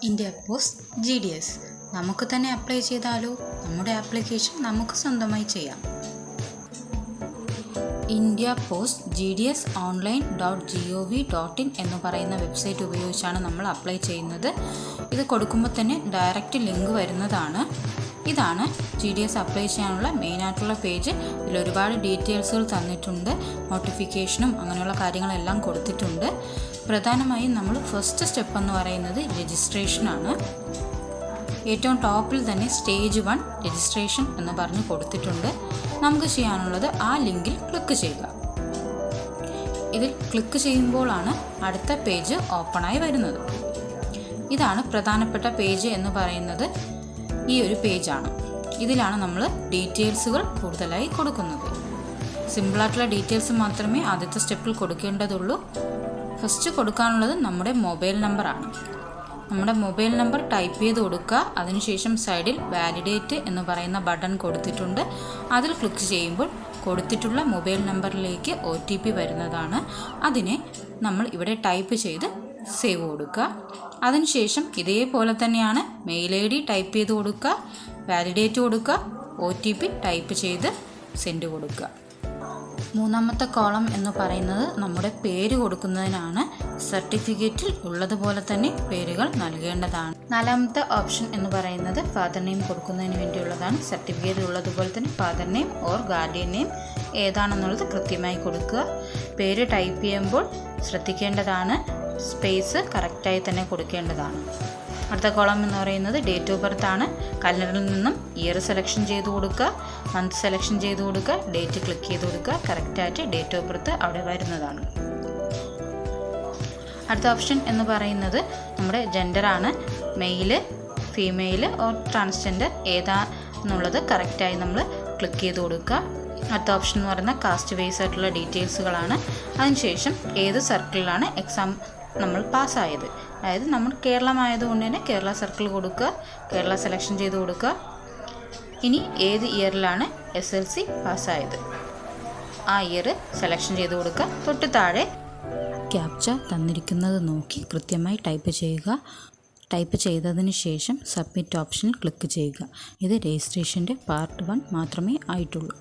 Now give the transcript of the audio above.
India post GDS നമുക്ക് തന്നെ apply ചെയ്താലോ? നമ്മുടെ ആപ്ലിക്കേഷൻ നമുക്ക് സ്വന്തമായി ചെയ്യാം. ഇന്ത്യ പോസ്റ്റ് GDS.online.gov.in എന്ന് പറയുന്ന വെബ്സൈറ്റ് ഉപയോഗിച്ചാണ് നമ്മൾ അപ്ലൈ ചെയ്യുന്നത്. ഇത് കൊടുക്കുമ്പോൾ തന്നെ ഡയറക്റ്റ് ലിങ്ക് വരുന്നതാണ്. ഇതാണ് GDS അപ്ലൈ ചെയ്യാനുള്ള മെയിനായിട്ടുള്ള പേജ്. ഇതിൽ ഒരുപാട് ഡീറ്റെയിൽസുകൾ തന്നിട്ടുണ്ട്, നോട്ടിഫിക്കേഷനും അങ്ങനെയുള്ള കാര്യങ്ങളെല്ലാം കൊടുത്തിട്ടുണ്ട്. പ്രധാനമായും നമ്മൾ ഫസ്റ്റ് സ്റ്റെപ്പ് എന്ന് പറയുന്നത് രജിസ്ട്രേഷനാണ്. ഏറ്റവും ടോപ്പിൽ തന്നെ സ്റ്റേജ് 1 രജിസ്ട്രേഷൻ എന്ന് പറഞ്ഞ് കൊടുത്തിട്ടുണ്ട്. നമുക്ക് ചെയ്യാനുള്ളത് ആ ലിങ്കിൽ ക്ലിക്ക് ചെയ്യുക. ഇതിൽ ക്ലിക്ക് ചെയ്യുമ്പോഴാണ് അടുത്ത പേജ് ഓപ്പണായി വരുന്നത്. ഇതാണ് പ്രധാനപ്പെട്ട പേജ് എന്ന് പറയുന്നത്. ഈ ഒരു പേജാണ്. ഇതിലാണ് നമ്മൾ ഡീറ്റെയിൽസുകൾ കൂടുതലായി കൊടുക്കുന്നത്. സിമ്പിളായിട്ടുള്ള ഡീറ്റെയിൽസ് മാത്രമേ ആദ്യത്തെ സ്റ്റെപ്പിൽ കൊടുക്കേണ്ടതുള്ളൂ. ഫസ്റ്റ് കൊടുക്കാനുള്ളത് നമ്മുടെ മൊബൈൽ നമ്പറാണ്. നമ്മുടെ മൊബൈൽ നമ്പർ ടൈപ്പ് ചെയ്ത് കൊടുക്കുക. അതിനുശേഷം സൈഡിൽ വാലിഡേറ്റ് എന്ന് പറയുന്ന ബട്ടൺ കൊടുത്തിട്ടുണ്ട്. അതിൽ ക്ലിക്ക് ചെയ്യുമ്പോൾ കൊടുത്തിട്ടുള്ള മൊബൈൽ നമ്പറിലേക്ക് OTP വരുന്നതാണ്. അതിനെ നമ്മൾ ഇവിടെ ടൈപ്പ് ചെയ്ത് സേവ് കൊടുക്കുക. അതിനുശേഷം ഇതേപോലെ തന്നെയാണ് മെയിൽ ID ടൈപ്പ് ചെയ്ത് കൊടുക്കുക, വാലിഡേറ്റ് കൊടുക്കുക, OTP ടൈപ്പ് ചെയ്ത് സെൻഡ് കൊടുക്കുക. മൂന്നാമത്തെ കോളം എന്ന് പറയുന്നത് നമ്മുടെ പേര് കൊടുക്കുന്നതിനാണ്. സർട്ടിഫിക്കറ്റിൽ ഉള്ളതുപോലെ തന്നെ പേരുകൾ നൽകേണ്ടതാണ്. നാലാമത്തെ ഓപ്ഷൻ എന്ന് പറയുന്നത് ഫാദർ നെയിം കൊടുക്കുന്നതിന് വേണ്ടിയുള്ളതാണ്. സർട്ടിഫിക്കറ്റിൽ ഉള്ളതുപോലെ തന്നെ father name or guardian name ഏതാണെന്നുള്ളത് കൃത്യമായി കൊടുക്കുക. പേര് ടൈപ്പ് ചെയ്യുമ്പോൾ ശ്രദ്ധിക്കേണ്ടതാണ്, സ്പേസ് കറക്റ്റായി തന്നെ കൊടുക്കേണ്ടതാണ്. അടുത്ത കോളം എന്ന് പറയുന്നത് ഡേറ്റ് ഓഫ് ബർത്ത് ആണ്. കലണ്ടറിൽ നിന്നും ഇയർ സെലക്ഷൻ ചെയ്ത് കൊടുക്കുക, മന്ത് സെലക്ഷൻ ചെയ്ത് കൊടുക്കുക, ഡേറ്റ് ക്ലിക്ക് ചെയ്ത് കൊടുക്കുക. കറക്റ്റായിട്ട് ഡേറ്റ് ഓഫ് ബർത്ത് അവിടെ വരുന്നതാണ്. അടുത്ത ഓപ്ഷൻ എന്ന് പറയുന്നത് നമ്മുടെ ജെൻഡറാണ്. മെയില്, ഫീമെയിൽ ഓർ ട്രാൻസ്ജെൻഡർ ഏതാണെന്നുള്ളത് കറക്റ്റായി നമ്മൾ ക്ലിക്ക് ചെയ്ത് കൊടുക്കുക. അടുത്ത ഓപ്ഷൻ എന്ന് പറയുന്നത് കാസ്റ്റ് ബേസ് ആയിട്ടുള്ള ഡീറ്റെയിൽസുകളാണ്. അതിനുശേഷം ഏത് സർക്കിളിലാണ് എക്സാം നമ്മൾ പാസ്സായത്, അതായത് നമ്മൾ കേരളമായതുകൊണ്ട് തന്നെ കേരള സർക്കിൾ കൊടുക്കുക, കേരള സെലക്ഷൻ ചെയ്ത് കൊടുക്കുക. ഇനി ഏത് ഇയറിലാണ് SLC പാസ്സായത്, ആ ഇയർ സെലക്ഷൻ ചെയ്ത് കൊടുക്കുക. തൊട്ട് താഴെ ക്യാപ്ച തന്നിരിക്കുന്നത് നോക്കി കൃത്യമായി ടൈപ്പ് ചെയ്യുക. ടൈപ്പ് ചെയ്തതിന് ശേഷം സബ്മിറ്റ് ഓപ്ഷനിൽ ക്ലിക്ക് ചെയ്യുക. ഇത് രജിസ്ട്രേഷൻ്റെ പാർട്ട് 1 മാത്രമേ ആയിട്ടുള്ളൂ.